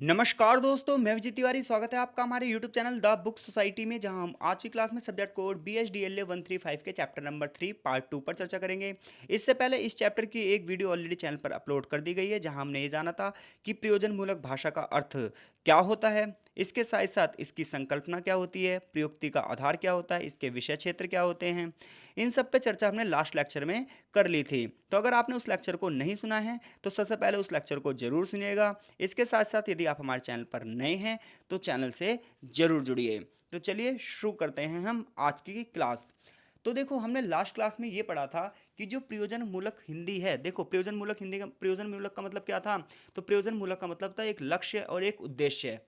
नमस्कार दोस्तों, मैं विजय तिवारी। स्वागत है आपका हमारे YouTube channel the book society में, जहां हम आज की क्लास में सब्जेक्ट कोड BHDLA 135 के चैप्टर नंबर 3 पार्ट 2 पर चर्चा करेंगे। इससे पहले इस चैप्टर की एक वीडियो ऑलरेडी चैनल पर अपलोड कर दी गई है, जहां हमने ये जाना था कि प्रयोजनमूलक भाषा का अर्थ क्या होता है, इसके साथ साथ इसकी संकल्पना क्या होती है, प्रयुक्ति का आधार क्या होता है, इसके विषय क्षेत्र क्या होते हैं। इन सब पे चर्चा हमने लास्ट लेक्चर में कर ली थी। तो अगर आपने उस लेक्चर को नहीं सुना है तो सबसे पहले उस लेक्चर को जरूर सुनिएगा। इसके साथ साथ यदि आप हमारे चैनल पर नए हैं तो चैनल से जरूर जुड़िए। तो चलिए शुरू करते हैं हम आज की क्लास। तो देखो, हमने लास्ट क्लास में ये पढ़ा था कि जो प्रयोजन मूलक हिंदी है, देखो प्रयोजन मूलक हिंदी का प्रयोजन मूलक का मतलब क्या था। तो प्रयोजन मूलक का मतलब था एक लक्ष्य और एक उद्देश्य,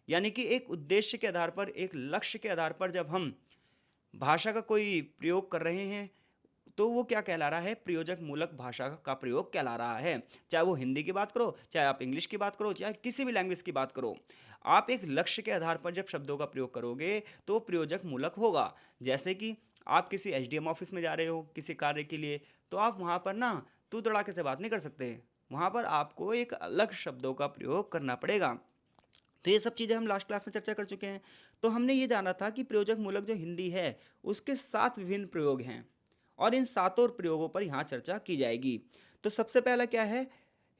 यानी कि एक उद्देश्य के आधार पर, एक लक्ष्य के आधार पर जब हम भाषा का कोई प्रयोग कर रहे हैं तो वो क्या कहला रहा है, प्रयोजक मूलक भाषा का प्रयोग कहला रहा है। चाहे वो हिंदी की बात करो, चाहे आप इंग्लिश की बात करो, चाहे किसी भी लैंग्वेज की बात करो, आप एक लक्ष्य के आधार पर जब शब्दों का प्रयोग करोगे तो प्रयोजक मूलक होगा। जैसे कि आप किसी एसडीएम ऑफिस में जा रहे हो किसी कार्य के लिए, तो आप वहाँ पर ना तू तड़ाके से बात नहीं कर सकते। वहाँ पर आपको एक अलग शब्दों का प्रयोग करना पड़ेगा। तो ये सब चीज़ें हम लास्ट क्लास में चर्चा कर चुके हैं। तो हमने ये जाना था कि प्रयोजक मूलक जो हिंदी है उसके 7 विभिन्न प्रयोग हैं, और इन सातों प्रयोगों पर यहाँ चर्चा की जाएगी। तो सबसे पहला क्या है,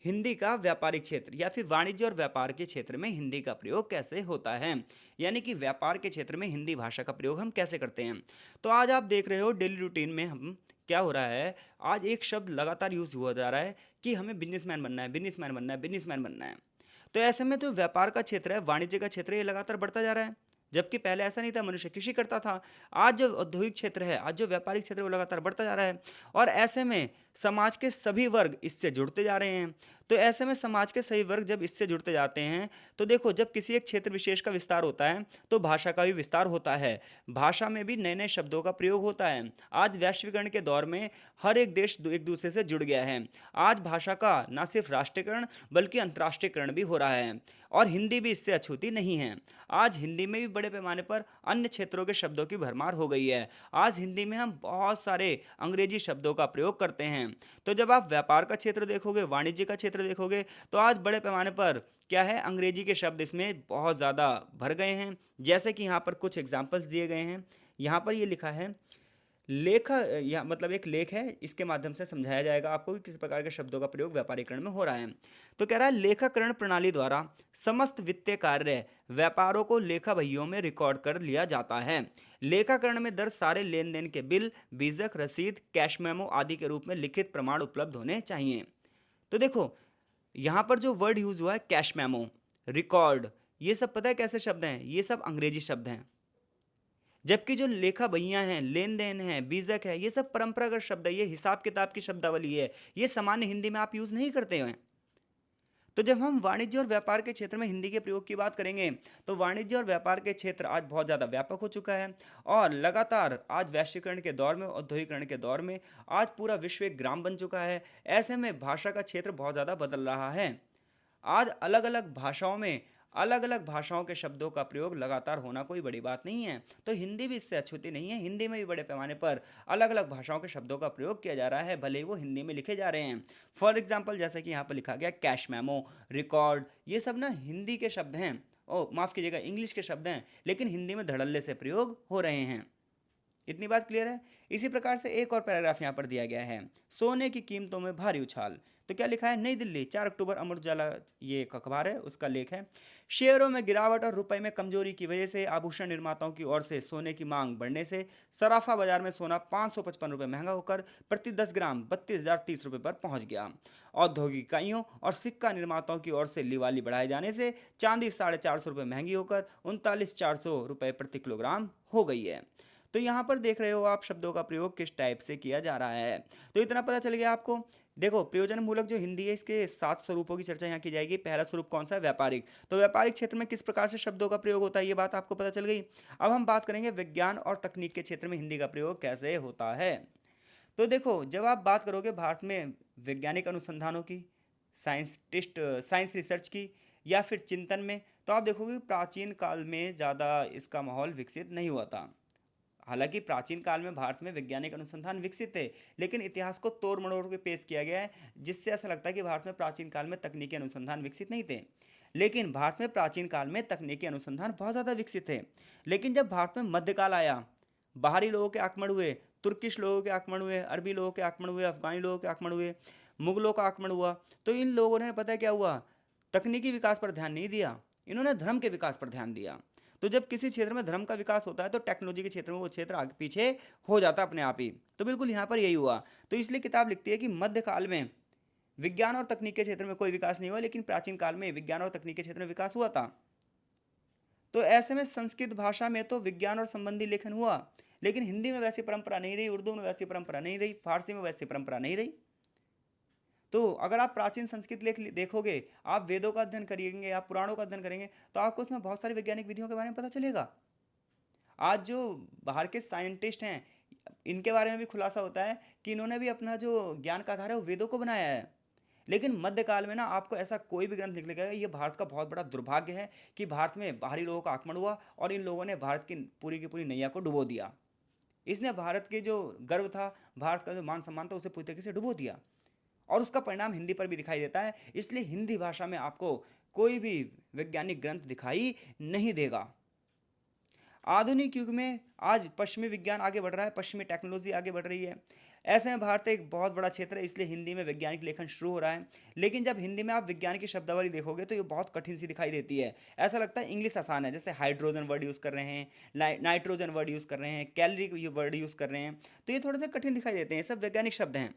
हिंदी का व्यापारिक क्षेत्र या फिर वाणिज्य और व्यापार के क्षेत्र में हिंदी का प्रयोग कैसे होता है, यानी कि व्यापार के क्षेत्र में हिंदी भाषा का प्रयोग हम कैसे करते हैं। तो आज आप देख रहे हो डेली रूटीन में हम क्या हो रहा है, आज एक शब्द लगातार यूज हुआ जा रहा है कि हमें बिजनेसमैन बनना है, बिजनेसमैन बनना है, बिजनेसमैन बनना है। तो ऐसे में तो व्यापार का क्षेत्र है, वाणिज्य का क्षेत्र है, ये लगातार बढ़ता जा रहा है। जबकि पहले ऐसा नहीं था, मनुष्य कृषि करता था। आज जो औद्योगिक क्षेत्र है, आज जो व्यापारिक क्षेत्र है, वो लगातार बढ़ता जा रहा है। और ऐसे में समाज के सभी वर्ग इससे जुड़ते जा रहे हैं। तो ऐसे में समाज के सभी वर्ग जब इससे जुड़ते जाते हैं, तो देखो, जब किसी एक क्षेत्र विशेष का विस्तार होता है तो भाषा का भी विस्तार होता है। भाषा में भी नए नए शब्दों का प्रयोग होता है। आज वैश्वीकरण के दौर में हर एक देश एक दूसरे से जुड़ गया है। आज भाषा का न सिर्फ राष्ट्रीयकरण बल्कि अंतर्राष्ट्रीयकरण भी हो रहा है, और हिंदी भी इससे अछूती नहीं है। आज हिंदी में भी बड़े पैमाने पर अन्य क्षेत्रों के शब्दों की भरमार हो गई है। आज हिंदी में हम बहुत सारे अंग्रेजी शब्दों का प्रयोग करते हैं। तो जब आप व्यापार का क्षेत्र देखोगे, वाणिज्य का क्षेत्र देखोगे, तो आज बड़े पैमाने पर क्या है, अंग्रेजी के शब्द इसमें बहुत ज़्यादा भर गए हैं। जैसे कि यहाँ पर कुछ एग्जाम्पल्स दिए गए हैं। यहाँ पर ये लिखा है, लेखा या मतलब एक लेख है, इसके माध्यम से समझाया जाएगा आपको कि किस प्रकार के शब्दों का प्रयोग व्यापारीकरण में हो रहा है। तो कह रहा है, लेखाकरण प्रणाली द्वारा समस्त वित्तीय कार्य व्यापारों को लेखा बहियों में रिकॉर्ड कर लिया जाता है। लेखाकरण में दर्ज सारे लेन देन के बिल, बीजक, रसीद, कैश मेमो आदि के रूप में लिखित प्रमाण उपलब्ध होने चाहिए। तो देखो, यहाँ पर जो वर्ड यूज हुआ है, कैश मेमो, रिकॉर्ड, ये सब पता है कैसे शब्द हैं, ये सब अंग्रेजी शब्द हैं। जबकि जो लेखा बहियां हैं, लेन देन है, बीजक है, ये सब परंपरागत शब्द है, ये हिसाब किताब की शब्दावली है। ये सामान्य हिंदी में आप यूज नहीं करते हैं। तो जब हम वाणिज्य और व्यापार के क्षेत्र में हिंदी के प्रयोग की बात करेंगे, तो वाणिज्य और व्यापार के क्षेत्र आज बहुत ज़्यादा व्यापक हो चुका है, और लगातार आज वैश्वीकरण के दौर में, औद्योगिकरण के दौर में आज पूरा विश्व एक ग्राम बन चुका है। ऐसे में भाषा का क्षेत्र बहुत ज़्यादा बदल रहा है। आज अलग अलग भाषाओं में अलग अलग भाषाओं के शब्दों का प्रयोग लगातार होना कोई बड़ी बात नहीं है। तो हिंदी भी इससे अछूती नहीं है। हिंदी में भी बड़े पैमाने पर अलग अलग भाषाओं के शब्दों का प्रयोग किया जा रहा है, भले ही वो हिंदी में लिखे जा रहे हैं। फॉर एग्जाम्पल, जैसे कि यहाँ पर लिखा गया कैश मेमो, रिकॉर्ड, ये सब ना हिंदी के शब्द हैं। ओ माफ़ कीजिएगा, इंग्लिश के शब्द हैं, लेकिन हिंदी में धड़ल्ले से प्रयोग हो रहे हैं। इतनी बात क्लियर है। इसी प्रकार से एक और पैराग्राफ यहाँ पर दिया गया है, सोने की कीमतों में भारी उछाल। तो क्या लिखा है, नई दिल्ली 4 अक्टूबर, अमर उजाला ये एक अखबार है, उसका लेख है, शेयरों में गिरावट और रुपए में कमजोरी की वजह से आभूषण निर्माताओं की ओर से सोने की मांग बढ़ने से सराफा बाजार में सोना 555 रुपये महंगा होकर प्रति 10 ग्राम 32,030 रुपये पर पहुंच गया। औद्योगिक इकाइयों और सिक्का निर्माताओं की ओर से लिवाली बढ़ाए जाने से चांदी 450 रुपये महंगी होकर 39,400 रुपये प्रति किलोग्राम हो गई है। तो यहाँ पर देख रहे हो आप, शब्दों का प्रयोग किस टाइप से किया जा रहा है। तो इतना पता चल गया आपको। देखो, प्रयोजन मूलक जो हिंदी है, इसके 7 स्वरूपों की चर्चा यहाँ की जाएगी। पहला स्वरूप कौन सा है, व्यापारिक। तो व्यापारिक क्षेत्र में किस प्रकार से शब्दों का प्रयोग होता है, ये बात आपको पता चल गई। अब हम बात करेंगे विज्ञान और तकनीक के क्षेत्र में हिंदी का प्रयोग कैसे होता है। तो देखो, जब आप बात करोगे भारत में वैज्ञानिक अनुसंधानों की, साइंटिस्ट साइंस रिसर्च की, या फिर चिंतन में, तो आप देखोगे प्राचीन काल में ज़्यादा इसका माहौल विकसित नहीं हुआ था। हालांकि प्राचीन काल में भारत में वैज्ञानिक अनुसंधान विकसित थे, लेकिन इतिहास को तोड़ मरोड़ के पेश किया गया है, जिससे ऐसा लगता है कि भारत में प्राचीन काल में तकनीकी अनुसंधान विकसित नहीं थे। लेकिन भारत में प्राचीन काल में तकनीकी अनुसंधान बहुत ज़्यादा विकसित थे। लेकिन जब भारत में मध्यकाल आया, बाहरी लोगों के आक्रमण हुए, तुर्किश लोगों के आक्रमण हुए, अरबी लोगों के आक्रमण हुए, अफगानी लोगों के आक्रमण हुए, मुगलों का आक्रमण हुआ, तो इन लोगों ने पता है क्या हुआ, तकनीकी विकास पर ध्यान नहीं दिया, इन्होंने धर्म के विकास पर ध्यान दिया। तो जब किसी क्षेत्र में धर्म का विकास होता है तो टेक्नोलॉजी के क्षेत्र में वो क्षेत्र आगे पीछे हो जाता है अपने आप ही। तो बिल्कुल यहाँ पर यही हुआ। तो इसलिए किताब लिखती है कि मध्यकाल में विज्ञान और तकनीक के क्षेत्र में कोई विकास नहीं हुआ, लेकिन प्राचीन काल में विज्ञान और तकनीक के क्षेत्र में विकास हुआ था। तो ऐसे में संस्कृत भाषा में तो विज्ञान और संबंधी लेखन हुआ, लेकिन हिंदी में वैसी परंपरा नहीं रही, उर्दू में वैसी परंपरा नहीं रही, फारसी में वैसी परंपरा नहीं रही। तो अगर आप प्राचीन संस्कृत लेख देखोगे, आप वेदों का अध्ययन करेंगे, आप पुराणों का अध्ययन करेंगे, तो आपको उसमें बहुत सारी वैज्ञानिक विधियों के बारे में पता चलेगा। आज जो बाहर के साइंटिस्ट हैं, इनके बारे में भी खुलासा होता है कि इन्होंने भी अपना जो ज्ञान का आधार है वो वेदों को बनाया है। लेकिन मध्यकाल में ना आपको ऐसा कोई भी ग्रंथ निकलेगा, ये भारत का बहुत बड़ा दुर्भाग्य है कि भारत में बाहरी लोगों का आक्रमण हुआ और इन लोगों ने भारत की पूरी नैया को डुबो दिया। इसने भारत के जो गर्व था, भारत का जो मान सम्मान था, उसे पूरी तरीके से डुबो दिया। और उसका परिणाम हिंदी पर भी दिखाई देता है। इसलिए हिंदी भाषा में आपको कोई भी वैज्ञानिक ग्रंथ दिखाई नहीं देगा। आधुनिक युग में आज पश्चिमी विज्ञान आगे बढ़ रहा है, पश्चिमी टेक्नोलॉजी आगे बढ़ रही है। ऐसे में भारत एक बहुत बड़ा क्षेत्र है, इसलिए हिंदी में वैज्ञानिक लेखन शुरू हो रहा है। लेकिन जब हिंदी में आप विज्ञान की शब्दावली देखोगे तो ये बहुत कठिन सी दिखाई देती है। ऐसा लगता है इंग्लिश आसान है, जैसे हाइड्रोजन वर्ड यूज़ कर रहे हैं, नाइट्रोजन वर्ड यूज़ कर रहे हैं, कैलोरी वर्ड यूज़ कर रहे हैं, तो ये थोड़े से कठिन दिखाई देते हैं। ये सब वैज्ञानिक शब्द हैं।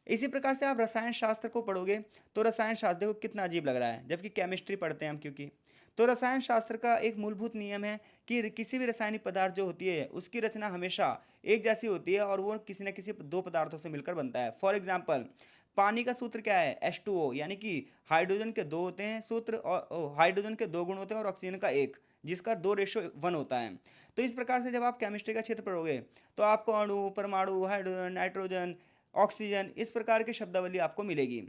इसी प्रकार से आप रसायन शास्त्र को पढ़ोगे तो रसायन शास्त्र देखो कितना अजीब लग रहा है, जबकि केमिस्ट्री पढ़ते हैं हम। क्योंकि तो रसायन शास्त्र का एक मूलभूत नियम है कि किसी भी रासायनिक पदार्थ जो होती है उसकी रचना हमेशा एक जैसी होती है और वो किसी न किसी दो पदार्थों से मिलकर बनता है। फॉर एग्जाम्पल, पानी का सूत्र क्या है? H2O, यानी कि हाइड्रोजन के दो होते हैं सूत्र, और हाइड्रोजन के दो गुण होते हैं और ऑक्सीजन का एक, जिसका 2:1 होता है। तो इस प्रकार से जब आप केमिस्ट्री का क्षेत्र पढ़ोगे तो आपको अणु, परमाणु, हाइड्रोजन, नाइट्रोजन, ऑक्सीजन, इस प्रकार की शब्दावली आपको मिलेगी।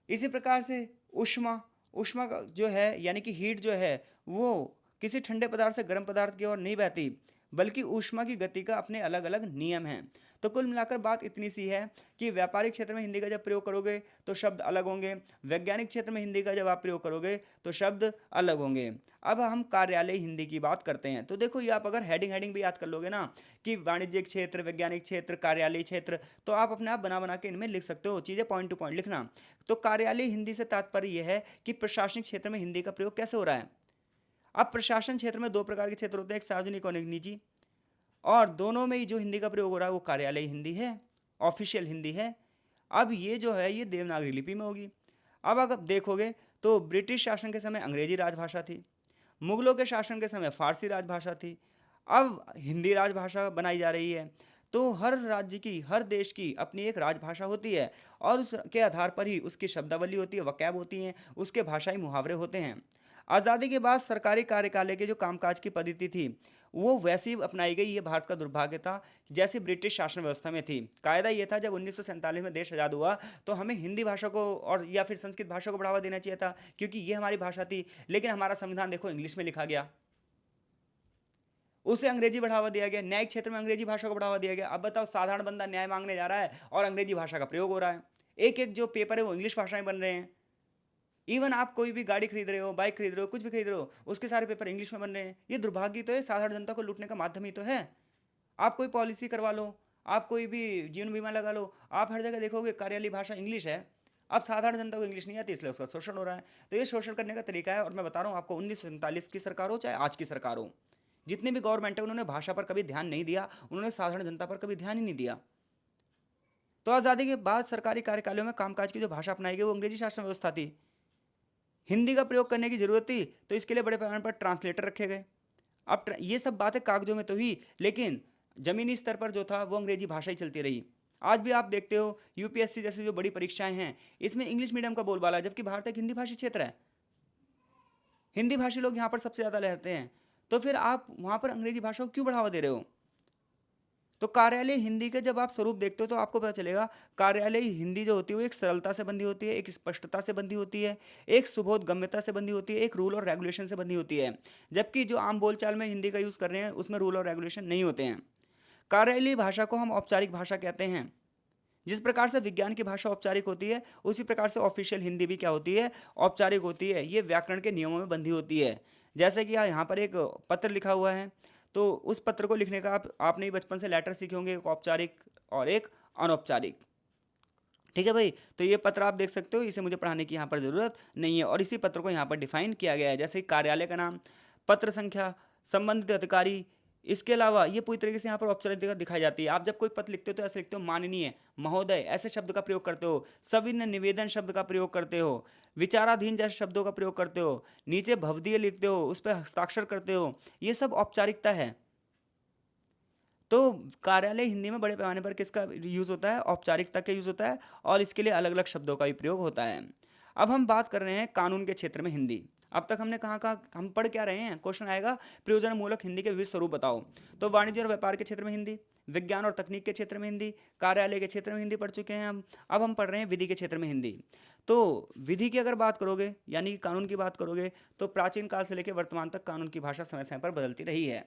इसी प्रकार से ऊष्मा, ऊष्मा का जो है यानी कि हीट जो है वो किसी ठंडे पदार्थ से गर्म पदार्थ की ओर नहीं बहती, बल्कि ऊष्मा की गति का अपने अलग अलग नियम हैं। तो कुल मिलाकर बात इतनी सी है कि व्यापारिक क्षेत्र में हिंदी का जब प्रयोग करोगे तो शब्द अलग होंगे, वैज्ञानिक क्षेत्र में हिंदी का जब आप प्रयोग करोगे तो शब्द अलग होंगे। अब हम कार्यालय हिंदी की बात करते हैं। तो देखो, ये आप अगर हेडिंग हेडिंग भी याद कर लोगे ना कि वाणिज्यिक क्षेत्र, वैज्ञानिक क्षेत्र, कार्यालय क्षेत्र, तो आप अपने आप बना बना के इनमें लिख सकते हो, चीज़ें पॉइंट टू पॉइंट लिखना। तो कार्यालय हिंदी से तात्पर्य यह है कि प्रशासनिक क्षेत्र में हिंदी का प्रयोग कैसे हो रहा है। अब प्रशासन क्षेत्र में दो प्रकार के क्षेत्र होते हैं, एक सार्वजनिक और एक निजी, और दोनों में ही जो हिंदी का प्रयोग हो रहा है वो कार्यालय हिंदी है, ऑफिशियल हिंदी है। अब ये जो है ये देवनागरी लिपि में होगी। अब अगर देखोगे तो ब्रिटिश शासन के समय अंग्रेजी राजभाषा थी, मुगलों के शासन के समय फारसी राजभाषा थी, अब हिंदी राजभाषा बनाई जा रही है। तो हर राज्य की, हर देश की अपनी एक राजभाषा होती है और उसके आधार पर ही उसकी शब्दावली होती है, वकैब होती हैं, उसके भाषाई मुहावरे होते हैं। आज़ादी के बाद सरकारी कार्यकालय के जो कामकाज की पद्धति थी वो वैसी ही अपनाई गई। ये भारत का दुर्भाग्य था, जैसे ब्रिटिश शासन व्यवस्था में थी। कायदा ये था, जब 1947 में देश आज़ाद हुआ तो हमें हिंदी भाषा को और या फिर संस्कृत भाषा को बढ़ावा देना चाहिए था, क्योंकि ये हमारी भाषा थी। लेकिन हमारा संविधान देखो इंग्लिश में लिखा गया, उसे अंग्रेजी बढ़ावा दिया गया, न्यायिक क्षेत्र में अंग्रेजी भाषा को बढ़ावा दिया गया। अब बताओ, साधारण बंदा न्याय मांगने जा रहा है और अंग्रेजी भाषा का प्रयोग हो रहा है। एक एक जो पेपर है वो इंग्लिश भाषा में बन रहे हैं। इवन आप कोई भी गाड़ी खरीद रहे हो, बाइक खरीद रहे हो, कुछ भी खरीद रहे हो, उसके सारे पेपर इंग्लिश में बन रहे हैं। ये दुर्भाग्य तो है, साधारण जनता को लूटने का माध्यम ही तो है। आप कोई पॉलिसी करवा लो, आप कोई भी जीवन बीमा लगा लो, आप हर जगह देखोगे कार्यालय भाषा इंग्लिश है। अब साधारण जनता को इंग्लिश नहीं आती, इसलिए उसका शोषण हो रहा है। तो ये शोषण करने का तरीका है। और मैं बता रहा हूँ आपको, 1947 की सरकार हो चाहे आज की सरकार हो, जितनी भी गवर्नमेंट है उन्होंने भाषा पर कभी ध्यान नहीं दिया, उन्होंने साधारण जनता पर कभी ध्यान ही नहीं दिया। तो आज़ादी के बाद सरकारी कार्यालयों में कामकाज की जो भाषा अपनाई गई वो अंग्रेजी शासन व्यवस्था थी। हिंदी का प्रयोग करने की जरूरत थी, तो इसके लिए बड़े पैमाने पर ट्रांसलेटर रखे गए। अब ये सब बातें कागजों में तो हुई, लेकिन जमीनी स्तर पर जो था वो अंग्रेजी भाषा ही चलती रही। आज भी आप देखते हो यूपीएससी जैसी जो बड़ी परीक्षाएं हैं, इसमें इंग्लिश मीडियम का बोलबाला है, जबकि भारत एक हिंदी भाषी क्षेत्र है। हिंदी भाषी लोग यहाँ पर सबसे ज़्यादा रहते हैं। तो फिर आप वहाँ पर अंग्रेजी भाषा को क्यों बढ़ावा दे रहे हो? तो कार्यालय हिंदी के जब आप स्वरूप देखते हो तो आपको पता चलेगा, कार्यालय हिंदी जो होती है वो एक सरलता से बंधी होती है, एक स्पष्टता से बंधी होती है, एक सुबोध गम्यता से बंधी होती है, एक रूल और रेगुलेशन से बंधी होती है। जबकि जो आम बोलचाल में हिंदी का यूज़ कर रहे हैं उसमें रूल और रेगुलेशन नहीं होते हैं। कार्यालयी भाषा को हम औपचारिक भाषा कहते हैं, जिस प्रकार से विज्ञान की भाषा औपचारिक होती है, उसी प्रकार से ऑफिशियल हिंदी भी क्या होती है, औपचारिक होती है। ये व्याकरण के नियमों में बंधी होती है। जैसे कि यहाँ पर एक पत्र लिखा हुआ है, तो उस पत्र को लिखने का आपने ही बचपन से लेटर सीखे होंगे, एक औपचारिक और एक अनौपचारिक। ठीक है भाई, तो ये पत्र आप देख सकते हो, इसे मुझे पढ़ाने की यहाँ पर ज़रूरत नहीं है। और इसी पत्र को यहाँ पर डिफाइन किया गया है, जैसे कार्यालय का नाम, पत्र संख्या, संबंधित अधिकारी। इसके अलावा ये पूरी तरीके से यहाँ पर औपचारिकता दिखाई जाती है। आप जब कोई पत्र लिखते हो तो ऐसे लिखते हो, माननीय, महोदय, ऐसे शब्द का प्रयोग करते हो। सविनय निवेदन शब्द का प्रयोग करते हो। विचाराधीन जैसे शब्दों का प्रयोग करते हो। नीचे भवदीय लिखते हो, उस पर हस्ताक्षर करते हो। ये सब औपचारिकता है। तो कार्यालय हिंदी में बड़े पैमाने पर किसका यूज़ होता है, औपचारिकता का यूज़ होता है, और इसके लिए अलग अलग शब्दों का भी प्रयोग होता है। अब हम बात कर रहे हैं कानून के क्षेत्र में हिंदी। अब तक हमने कहाँ कहाँ हम पढ़ क्या रहे हैं, क्वेश्चन आएगा प्रयोजन मूलक हिंदी के विविध स्वरूप बताओ। तो वाणिज्य और व्यापार के क्षेत्र में हिंदी, विज्ञान और तकनीक के क्षेत्र में हिंदी, कार्यालय के क्षेत्र में हिंदी पढ़ चुके हैं हम। अब हम पढ़ रहे हैं विधि के क्षेत्र में हिंदी। तो विधि की अगर बात करोगे, यानी कि कानून की बात करोगे, तो प्राचीन काल से लेकर वर्तमान तक कानून की भाषा समय समय पर बदलती रही है।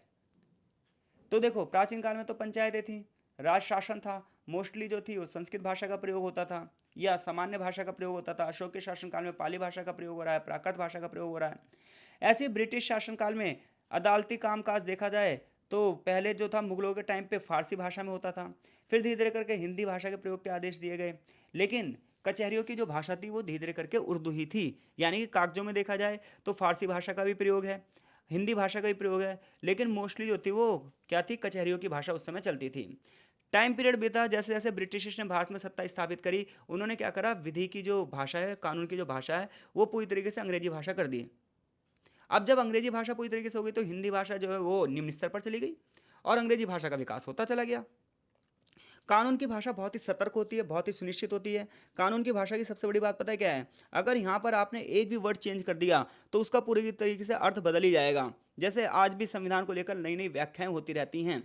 तो देखो, प्राचीन काल में तो पंचायतें थी, राज शासन था, मोस्टली जो थी वो संस्कृत भाषा का प्रयोग होता था या सामान्य भाषा का प्रयोग होता था। अशोक के शासनकाल में पाली भाषा का प्रयोग हो रहा है, प्राकृत भाषा का प्रयोग हो रहा है। ऐसे ही ब्रिटिश शासनकाल में अदालती कामकाज देखा जाए तो पहले जो था मुगलों के टाइम पे फारसी भाषा में होता था, फिर धीरे धीरे करके हिंदी भाषा के प्रयोग के आदेश दिए गए। लेकिन कचहरियों की जो भाषा थी वो धीरे धीरे करके उर्दू ही थी, यानी कि कागजों में देखा जाए तो फारसी भाषा का भी प्रयोग है, हिंदी भाषा का भी प्रयोग है, लेकिन मोस्टली जो थी वो क्या थी, कचहरियों की भाषा उस समय चलती थी। टाइम पीरियड बीता, जैसे जैसे ब्रिटिश ने भारत में सत्ता स्थापित करी, उन्होंने क्या करा, विधि की जो भाषा है, कानून की जो भाषा है, वो पूरी तरीके से अंग्रेजी भाषा कर दी। अब जब अंग्रेजी भाषा पूरी तरीके से हो गई तो हिंदी भाषा जो है वो निम्न स्तर पर चली गई और अंग्रेजी भाषा का विकास होता चला गया। कानून की भाषा बहुत ही सतर्क होती है, बहुत ही सुनिश्चित होती है। कानून की भाषा की सबसे बड़ी बात पता है क्या है, अगर यहाँ पर आपने एक भी वर्ड चेंज कर दिया तो उसका पूरी तरीके से अर्थ बदल ही जाएगा। जैसे आज भी संविधान को लेकर नई नई व्याख्याएं होती रहती हैं।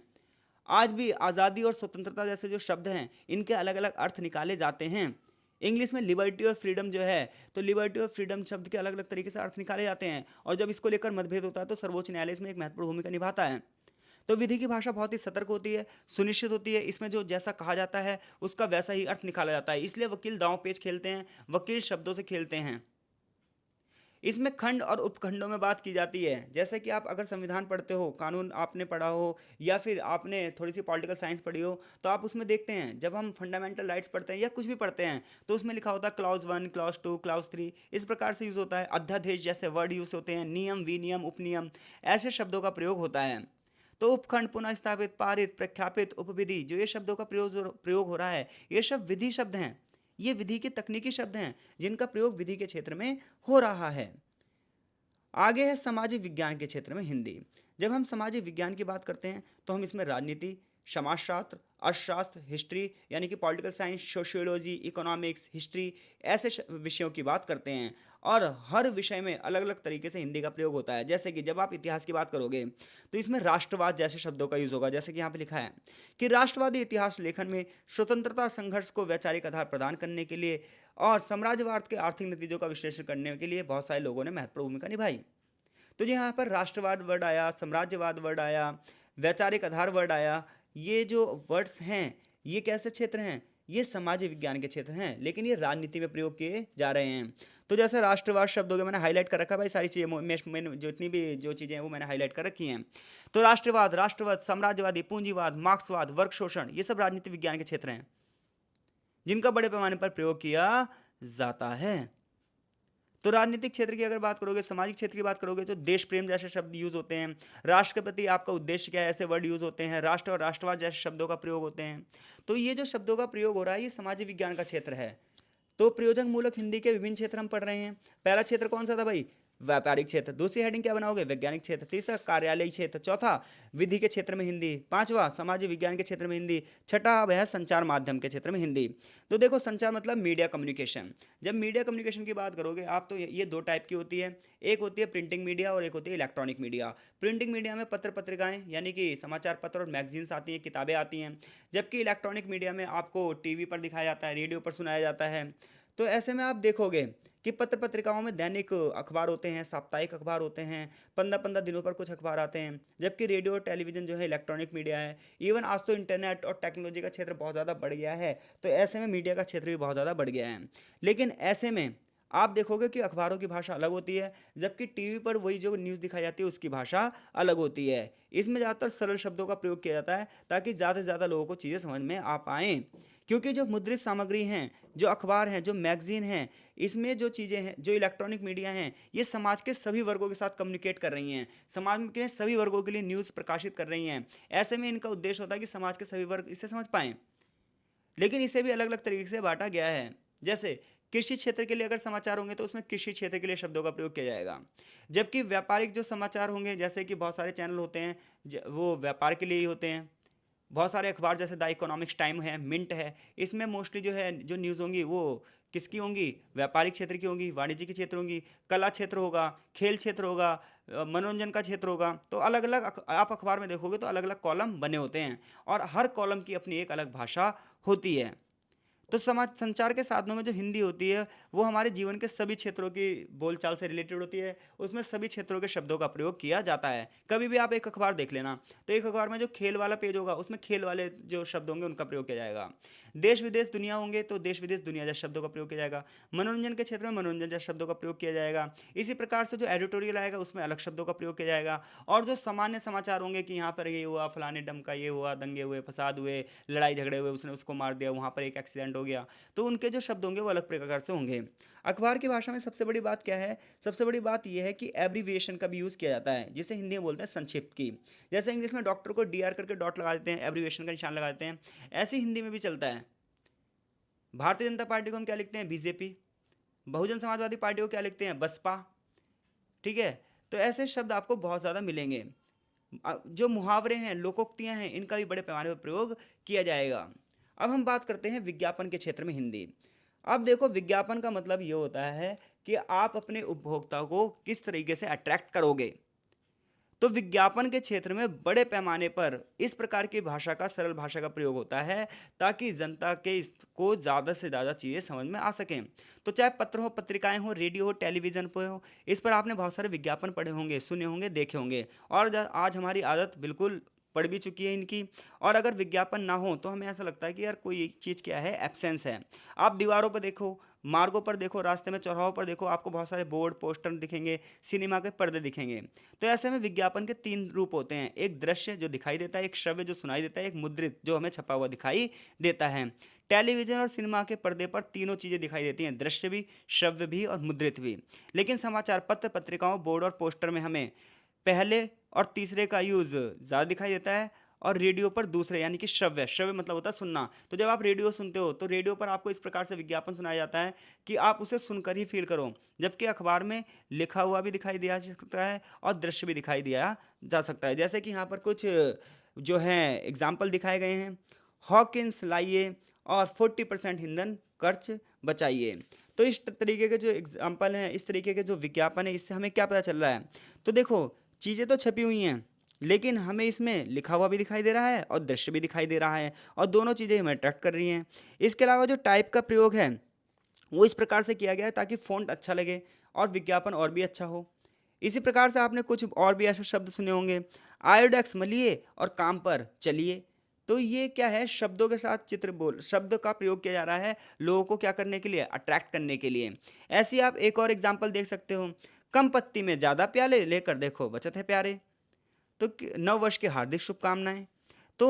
आज भी आज़ादी और स्वतंत्रता जैसे जो शब्द हैं, इनके अलग अलग अर्थ निकाले जाते हैं। इंग्लिश में लिबर्टी और फ्रीडम जो है, तो लिबर्टी और फ्रीडम शब्द के अलग अलग तरीके से अर्थ निकाले जाते हैं, और जब इसको लेकर मतभेद होता है तो सर्वोच्च न्यायालय इसमें एक महत्वपूर्ण भूमिका निभाता है। तो विधि की भाषा बहुत ही सतर्क होती है, सुनिश्चित होती है। इसमें जो जैसा कहा जाता है उसका वैसा ही अर्थ निकाला जाता है, इसलिए वकील दांव पेच खेलते हैं, वकील शब्दों से खेलते हैं। इसमें खंड और उपखंडों में बात की जाती है। जैसे कि आप अगर संविधान पढ़ते हो, कानून आपने पढ़ा हो, या फिर आपने थोड़ी सी पॉलिटिकल साइंस पढ़ी हो, तो आप उसमें देखते हैं जब हम फंडामेंटल राइट्स पढ़ते हैं या कुछ भी पढ़ते हैं तो उसमें लिखा होता है क्लॉज 1, क्लॉज 2, क्लॉज 3, इस प्रकार से यूज़ होता है। अध्यादेश जैसे वर्ड यूज़ होते हैं, नियम, विनियम, उपनियम, ऐसे शब्दों का प्रयोग होता है। तो उपखंड, पुनः स्थापित, पारित, प्रख्यापित, उपविधि, जो ये शब्दों का प्रयोग हो रहा है, ये शब्द विधि शब्द हैं। ये विधि के तकनीकी शब्द हैं जिनका प्रयोग विधि के क्षेत्र में हो रहा है। आगे है सामाजिक विज्ञान के क्षेत्र में हिंदी। जब हम सामाजिक विज्ञान की बात करते हैं तो हम इसमें राजनीति, समाजशास्त्र, अर्थशास्त्र, हिस्ट्री यानी कि political science, sociology, economics, history, ऐसे विषयों की बात करते हैं। और हर विषय में अलग अलग तरीके से हिंदी का प्रयोग होता है। जैसे कि जब आप इतिहास की बात करोगे तो इसमें राष्ट्रवाद जैसे शब्दों का यूज़ होगा। जैसे कि यहाँ पे लिखा है कि राष्ट्रवादी इतिहास लेखन में स्वतंत्रता संघर्ष को वैचारिक आधार प्रदान करने के लिए और साम्राज्यवाद के आर्थिक नतीजों का विश्लेषण करने के लिए बहुत सारे लोगों ने महत्वपूर्ण भूमिका निभाई। तो जो यहाँ पर राष्ट्रवाद वर्ड आया, साम्राज्यवाद वर्ड आया, वैचारिक आधार वर्ड आया, ये जो वर्ड्स हैं ये कैसे क्षेत्र हैं, ये समाज विज्ञान के क्षेत्र हैं, लेकिन ये राजनीति में प्रयोग किए जा रहे हैं। तो जैसे राष्ट्रवाद शब्द हो गया, मैंने हाईलाइट कर रखा है भाई, सारी चीज़ें मैंने जितनी भी जो चीज़ें हैं वो मैंने हाईलाइट कर रखी हैं। तो राष्ट्रवाद, राष्ट्रवाद, साम्राज्यवादी, पूंजीवाद, मार्क्सवाद, वर्ग शोषण, ये सब राजनीति विज्ञान के क्षेत्र हैं जिनका बड़े पैमाने पर प्रयोग किया जाता है। तो राजनीतिक क्षेत्र की अगर बात करोगे, सामाजिक क्षेत्र की बात करोगे, तो देश प्रेम जैसे शब्द यूज होते हैं। राष्ट्र के प्रति आपका उद्देश्य क्या है, ऐसे वर्ड यूज होते हैं। राष्ट्र और राष्ट्रवाद जैसे शब्दों का प्रयोग होते हैं। तो ये जो शब्दों का प्रयोग हो रहा है ये सामाजिक विज्ञान का क्षेत्र है। तो प्रयोजक मूलक हिंदी के विभिन्न क्षेत्र हम पढ़ रहे हैं। पहला क्षेत्र कौन सा था भाई, व्यापारिक क्षेत्र। दूसरी हेडिंग क्या बनाओगे, वैज्ञानिक क्षेत्र। तीसरा कार्यालय क्षेत्र। चौथा विधि के क्षेत्र में हिंदी। पांचवा सामाजिक विज्ञान के क्षेत्र में हिंदी। छठा अब है संचार माध्यम के क्षेत्र में हिंदी। तो देखो, संचार मतलब मीडिया कम्युनिकेशन। जब मीडिया कम्युनिकेशन की बात करोगे आप तो ये दो टाइप की होती है, एक होती है प्रिंटिंग मीडिया और एक होती है इलेक्ट्रॉनिक मीडिया। प्रिंटिंग मीडिया में पत्र पत्रिकाएं यानी कि समाचार पत्र और मैगजीन्स आती हैं, किताबें आती हैं। जबकि इलेक्ट्रॉनिक मीडिया में आपको टीवी पर दिखाया जाता है, रेडियो पर सुनाया जाता है। तो ऐसे में आप देखोगे कि पत्र पत्रिकाओं में दैनिक अखबार होते हैं, साप्ताहिक अखबार होते हैं, 15-15 दिनों पर कुछ अखबार आते हैं, जबकि रेडियो और टेलीविज़न जो है इलेक्ट्रॉनिक मीडिया है। इवन आज तो इंटरनेट और टेक्नोलॉजी का क्षेत्र बहुत ज़्यादा बढ़ गया है, तो ऐसे में मीडिया का क्षेत्र भी बहुत ज़्यादा बढ़ गया है। लेकिन ऐसे में आप देखोगे कि अखबारों की भाषा अलग होती है, जबकि टीवी पर वही जो न्यूज़ दिखाई जाती है उसकी भाषा अलग होती है। इसमें ज़्यादातर सरल शब्दों का प्रयोग किया जाता है ताकि ज़्यादा से ज़्यादा लोगों को चीज़ें समझ में आ पाएँ। क्योंकि जो मुद्रित सामग्री हैं, जो अखबार हैं, जो मैगज़ीन हैं, इसमें जो चीज़ें हैं, जो इलेक्ट्रॉनिक मीडिया हैं, ये समाज के सभी वर्गों के साथ कम्युनिकेट कर रही हैं। समाज के सभी वर्गों के लिए न्यूज़ प्रकाशित कर रही हैं। ऐसे में इनका उद्देश्य होता है कि समाज के सभी वर्ग इसे समझ पाएँ। लेकिन इसे भी अलग-अलग तरीके से बाँटा गया है। जैसे कृषि क्षेत्र के लिए अगर समाचार होंगे तो उसमें कृषि क्षेत्र के लिए शब्दों का प्रयोग किया जाएगा। जबकि व्यापारिक जो समाचार होंगे जैसे कि बहुत सारे चैनल होते हैं वो व्यापार के लिए ही होते हैं। बहुत सारे अखबार जैसे द इकोनॉमिक्स टाइम है, मिंट है, इसमें मोस्टली जो है जो न्यूज़ होंगी वो किसकी होंगी? व्यापारिक क्षेत्र की होंगी, वाणिज्य के क्षेत्र होंगी, कला क्षेत्र होगा, खेल क्षेत्र होगा, मनोरंजन का क्षेत्र होगा। तो अलग-अलग आप अखबार में देखोगे तो अलग-अलग कॉलम बने होते हैं और हर कॉलम की अपनी एक अलग भाषा होती है। तो समाज संचार के साधनों में जो हिंदी होती है वो हमारे जीवन के सभी क्षेत्रों की बोलचाल से रिलेटेड होती है। उसमें सभी क्षेत्रों के शब्दों का प्रयोग किया जाता है। कभी भी आप एक अखबार देख लेना, तो एक अखबार में जो खेल वाला पेज होगा उसमें खेल वाले जो शब्द होंगे उनका प्रयोग किया जाएगा। देश विदेश दुनिया होंगे तो देश विदेश दुनिया जैसे शब्दों का प्रयोग किया जाएगा। मनोरंजन के क्षेत्र में मनोरंजन जैसे शब्दों का प्रयोग किया जाएगा। इसी प्रकार से जो एडिटोरियल आएगा उसमें अलग शब्दों का प्रयोग किया जाएगा। और जो सामान्य समाचार होंगे कि यहाँ पर ये हुआ, फलाने डम का ये हुआ, दंगे हुए, फसाद हुए, लड़ाई झगड़े हुए, उसने उसको मार दिया, वहाँ पर एक एक्सीडेंट हो गया, तो उनके जो शब्द होंगे वो अलग प्रकार से होंगे। अखबार की भाषा में सबसे बड़ी बात क्या है? सबसे बड़ी बात यह है कि एब्रीविएशन का भी यूज़ किया जाता है, जिसे हिंदी में बोलते हैं संक्षिप्त की। जैसे इंग्लिश में डॉक्टर को डीआर करके डॉट लगा देते हैं, एब्रीविएशन का निशान लगा देते हैं, ऐसे ही हिंदी में भी चलता है। भारतीय जनता पार्टी को हम क्या लिखते हैं? बीजेपी। बहुजन समाजवादी पार्टी को क्या लिखते हैं? बसपा। ठीक है? तो ऐसे शब्द आपको बहुत ज़्यादा मिलेंगे। जो मुहावरे हैं, लोकोक्तियाँ हैं, इनका भी बड़े पैमाने पर प्रयोग किया जाएगा। अब हम बात करते हैं विज्ञापन के क्षेत्र में हिंदी। अब देखो विज्ञापन का मतलब ये होता है कि आप अपने उपभोक्ता को किस तरीके से अट्रैक्ट करोगे। तो विज्ञापन के क्षेत्र में बड़े पैमाने पर इस प्रकार की भाषा का सरल भाषा का प्रयोग होता है ताकि जनता के को ज़्यादा से ज़्यादा चीज़ें समझ में आ सकें। तो चाहे पत्र हो, पत्रिकाएं हो, रेडियो हो, टेलीविज़न पर हो, इस पर आपने बहुत सारे विज्ञापन पढ़े होंगे, सुने होंगे, देखे होंगे और आज हमारी आदत बिल्कुल पड़ भी चुकी है इनकी। और अगर विज्ञापन ना हो तो हमें ऐसा लगता है कि यार कोई एक चीज़ क्या है, एब्सेंस है। आप दीवारों पर देखो, मार्गों पर देखो, रास्ते में चौराहों पर देखो, आपको बहुत सारे बोर्ड पोस्टर दिखेंगे, सिनेमा के पर्दे दिखेंगे। तो ऐसे में विज्ञापन के 3 रूप होते हैं, एक दृश्य जो दिखाई देता है, एक श्रव्य जो सुनाई देता है, एक मुद्रित जो हमें छपा हुआ दिखाई देता है। टेलीविज़न और सिनेमा के पर्दे पर तीनों चीज़ें दिखाई देती हैं, दृश्य भी, श्रव्य भी और मुद्रित भी। लेकिन समाचार पत्र, पत्रिकाओं, बोर्ड और पोस्टर में हमें पहले और तीसरे का यूज़ ज़्यादा दिखाई देता है और रेडियो पर दूसरे यानी कि श्रव्य, श्रव्य मतलब होता है सुनना। तो जब आप रेडियो सुनते हो तो रेडियो पर आपको इस प्रकार से विज्ञापन सुनाया जाता है कि आप उसे सुनकर ही फील करो, जबकि अखबार में लिखा हुआ भी दिखाई दिया जा सकता है और दृश्य भी दिखाई दिया जा सकता है। जैसे कि यहाँ पर कुछ जो हैं एग्जाम्पल दिखाए गए हैं, हॉकिंस लाइए और 40% ईंधन खर्च बचाइए। तो इस तरीके के जो एग्जाम्पल हैं, इस तरीके के जो विज्ञापन है, इससे हमें क्या पता चल रहा है? तो देखो चीज़ें तो छपी हुई हैं लेकिन हमें इसमें लिखा हुआ भी दिखाई दे रहा है और दृश्य भी दिखाई दे रहा है और दोनों चीज़ें हमें अट्रैक्ट कर रही हैं। इसके अलावा जो टाइप का प्रयोग है वो इस प्रकार से किया गया है ताकि फ़ॉन्ट अच्छा लगे और विज्ञापन और भी अच्छा हो। इसी प्रकार से आपने कुछ और भी ऐसे शब्द सुने होंगे, आयोडेक्स मलिए और काम पर चलिए। तो ये क्या है, शब्दों के साथ शब्द का प्रयोग किया जा रहा है लोगों को क्या करने के लिए, अट्रैक्ट करने के लिए। ऐसे ही आप एक और एग्जाम्पल देख सकते हो, कम पत्ती में ज़्यादा प्याले लेकर देखो बचत है प्यारे। तो नव वर्ष की हार्दिक शुभकामनाएं। तो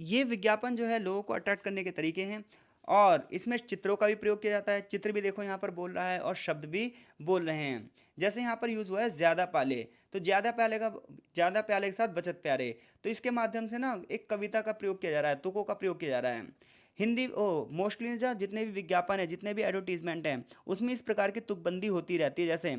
ये विज्ञापन जो है लोगों को अट्रैक्ट करने के तरीके हैं और इसमें चित्रों का भी प्रयोग किया जाता है। चित्र भी देखो यहाँ पर बोल रहा है और शब्द भी बोल रहे हैं। जैसे यहाँ पर यूज़ हुआ है ज़्यादा पाले, तो ज़्यादा प्याले के साथ बचत प्यारे। तो इसके माध्यम से ना एक कविता का प्रयोग किया जा रहा है, तुकों का प्रयोग किया जा रहा है। हिंदी मोस्टली जहाँ जितने भी विज्ञापन है, जितने भी एडवर्टीजमेंट हैं, उसमें इस प्रकार की तुकबंदी होती रहती है। जैसे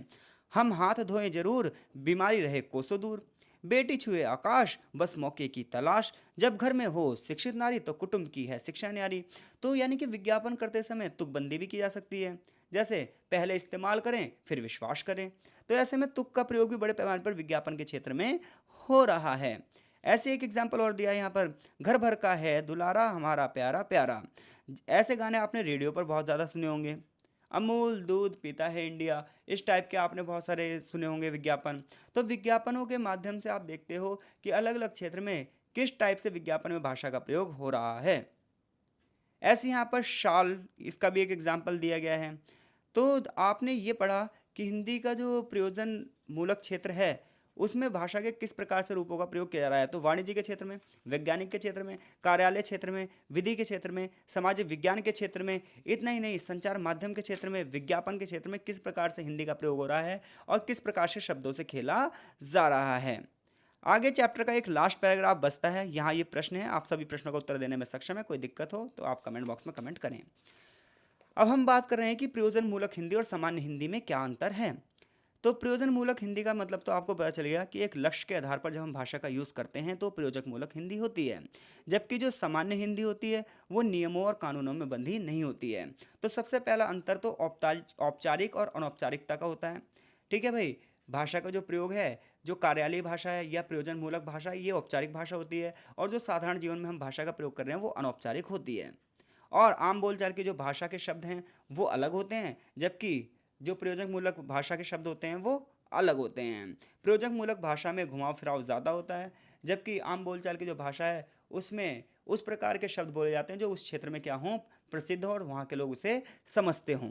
हम हाथ धोएं जरूर, बीमारी रहे कोसों दूर, बेटी छुए आकाश, बस मौके की तलाश, जब घर में हो शिक्षित नारी तो कुटुंब की है शिक्षा न्यारी। तो यानी कि विज्ञापन करते समय तुकबंदी भी की जा सकती है। जैसे पहले इस्तेमाल करें फिर विश्वास करें। तो ऐसे में तुक का प्रयोग भी बड़े पैमाने पर विज्ञापन के क्षेत्र में हो रहा है। ऐसे एक एग्जाम्पल और दिया है यहाँ पर, घर भर का है दुलारा हमारा प्यारा प्यारा। ऐसे गाने आपने रेडियो पर बहुत ज़्यादा सुने होंगे। अमूल दूध पीता है इंडिया, इस टाइप के आपने बहुत सारे सुने होंगे विज्ञापन। तो विज्ञापनों के माध्यम से आप देखते हो कि अलग अलग क्षेत्र में किस टाइप से विज्ञापन में भाषा का प्रयोग हो रहा है। ऐसे यहाँ पर शाल, इसका भी एक एग्जाम्पल दिया गया है। तो आपने ये पढ़ा कि हिंदी का जो प्रयोजन मूलक क्षेत्र है उसमें भाषा के किस प्रकार से रूपों का प्रयोग किया जा रहा है। तो वाणिज्य के क्षेत्र में, वैज्ञानिक के क्षेत्र में, कार्यालय क्षेत्र में, विधि के क्षेत्र में, सामाजिक विज्ञान के क्षेत्र में, इतना ही नहीं संचार माध्यम के क्षेत्र में, विज्ञापन के क्षेत्र में किस प्रकार से हिंदी का प्रयोग हो रहा है और किस प्रकार से शब्दों से खेला जा रहा है। आगे चैप्टर का एक लास्ट पैराग्राफ बचता है, यहाँ ये प्रश्न है, आप सभी प्रश्नों का उत्तर देने में सक्षम है, कोई दिक्कत हो तो आप कमेंट बॉक्स में कमेंट करें। अब हम बात कर रहे हैं कि प्रयोजन मूलक हिंदी और सामान्य हिंदी में क्या अंतर है। तो प्रयोजन मूलक हिंदी का मतलब तो आपको पता चल गया कि एक लक्ष्य के आधार पर जब हम भाषा का यूज़ करते हैं तो प्रयोजक मूलक हिंदी होती है, जबकि जो सामान्य हिंदी होती है वो नियमों और कानूनों में बंधी नहीं होती है। तो सबसे पहला अंतर तो औपचारिक और अनौपचारिकता का होता है। ठीक है भाई, भाषा का जो प्रयोग है, जो कार्यालयीय भाषा है या प्रयोजन मूलक भाषा है, ये औपचारिक भाषा होती है, और जो साधारण जीवन में हम भाषा का प्रयोग कर रहे हैं वो अनौपचारिक होती है। और आम बोलचाल की जो भाषा के शब्द हैं वो अलग होते हैं, जबकि जो प्रयोजक मूलक भाषा के शब्द होते हैं वो अलग होते हैं। प्रयोजक मूलक भाषा में घुमाव फिराव ज़्यादा होता है, जबकि आम बोलचाल की जो भाषा है उसमें उस प्रकार के शब्द बोले जाते हैं जो उस क्षेत्र में क्या हों, प्रसिद्ध हो और वहाँ के लोग उसे समझते हों।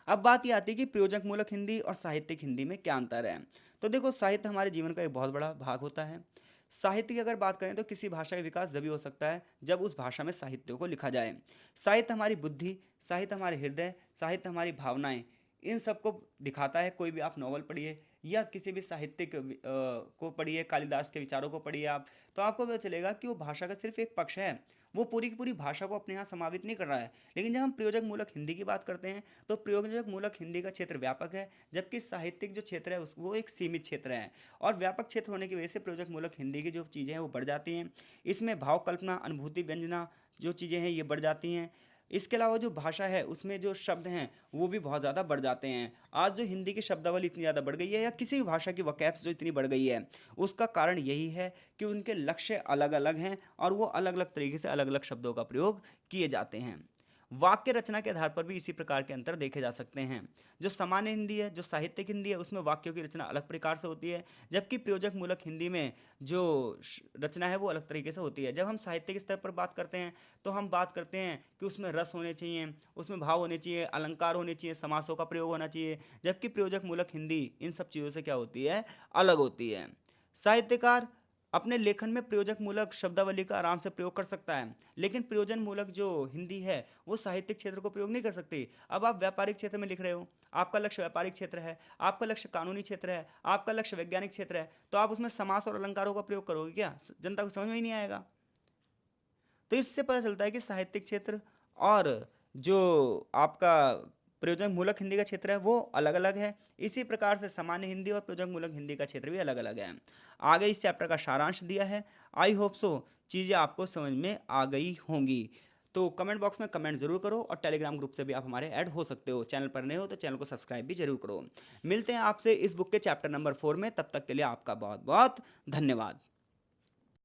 अब बात ये आती है कि प्रयोजक मूलक हिंदी और साहित्यिक हिंदी में क्या अंतर है। तो देखो, साहित्य हमारे जीवन का एक बहुत बड़ा भाग होता है। साहित्य की अगर बात करें तो किसी भाषा का विकास जब भी हो सकता है जब उस भाषा में साहित्य को लिखा जाए। साहित्य हमारी बुद्धि, साहित्य हमारे हृदय, साहित्य हमारी भावनाएं, इन सबको दिखाता है। कोई भी आप नॉवल पढ़िए या किसी भी साहित्यिक को पढ़िए, कालिदास के विचारों को पढ़िए आप, तो आपको पता चलेगा कि वो भाषा का सिर्फ एक पक्ष है, वो पूरी की पूरी भाषा को अपने यहाँ समावित नहीं कर रहा है। लेकिन जब हम प्रयोजक मूलक हिंदी की बात करते हैं तो प्रयोजक मूलक हिंदी का क्षेत्र व्यापक है, जबकि साहित्यिक जो क्षेत्र है वो एक सीमित क्षेत्र है। और व्यापक क्षेत्र होने की वजह से प्रयोजक मूलक हिंदी की जो चीज़ें हैं वो बढ़ जाती हैं। इसमें भाव कल्पना, अनुभूति, व्यंजना जो चीज़ें हैं ये बढ़ जाती हैं। इसके अलावा जो भाषा है उसमें जो शब्द हैं वो भी बहुत ज़्यादा बढ़ जाते हैं। आज जो हिंदी की शब्दावली इतनी ज़्यादा बढ़ गई है या किसी भी भाषा की वकैब्स जो इतनी बढ़ गई है, उसका कारण यही है कि उनके लक्ष्य अलग अलग हैं और वो अलग अलग तरीके से अलग अलग शब्दों का प्रयोग किए जाते हैं। वाक्य रचना के आधार पर भी इसी प्रकार के अंतर देखे जा सकते हैं। जो सामान्य हिंदी है, जो साहित्यिक हिंदी है, उसमें वाक्यों की रचना अलग प्रकार से होती है, जबकि प्रयोजक मूलक हिंदी में जो रचना है वो अलग तरीके से होती है। जब हम साहित्यिक स्तर पर बात करते हैं तो हम बात करते हैं कि उसमें रस होने चाहिए, उसमें भाव होने चाहिए, अलंकार होने चाहिए, समासों का प्रयोग होना चाहिए, जबकि प्रयोजक मूलक हिंदी इन सब चीज़ों से क्या होती है, अलग होती है। साहित्यकार अपने लेखन में प्रयोजक मूलक शब्दावली का आराम से प्रयोग कर सकता है, लेकिन प्रयोजन मूलक जो हिंदी है वो साहित्यिक क्षेत्र को प्रयोग नहीं कर सकती। अब आप व्यापारिक क्षेत्र में लिख रहे हो, आपका लक्ष्य व्यापारिक क्षेत्र है, आपका लक्ष्य कानूनी क्षेत्र है, आपका लक्ष्य वैज्ञानिक क्षेत्र है, तो आप उसमें समास और अलंकारों का प्रयोग करोगे क्या? जनता को समझ में ही नहीं आएगा। तो इससे पता चलता है कि साहित्यिक क्षेत्र और जो आपका प्रयोजक मूलक हिंदी का क्षेत्र है वो अलग अलग है। इसी प्रकार से सामान्य हिंदी और प्रयोजक मूलक हिंदी का क्षेत्र भी अलग अलग है। आगे इस चैप्टर का सारांश दिया है। आई होप सो चीज़ें आपको समझ में आ गई होंगी। तो कमेंट बॉक्स में कमेंट जरूर करो और टेलीग्राम ग्रुप से भी आप हमारे ऐड हो सकते हो। चैनल पर नए हो तो चैनल को सब्सक्राइब भी जरूर करो। मिलते हैं आपसे इस बुक के चैप्टर नंबर 4 में, तब तक के लिए आपका बहुत बहुत धन्यवाद।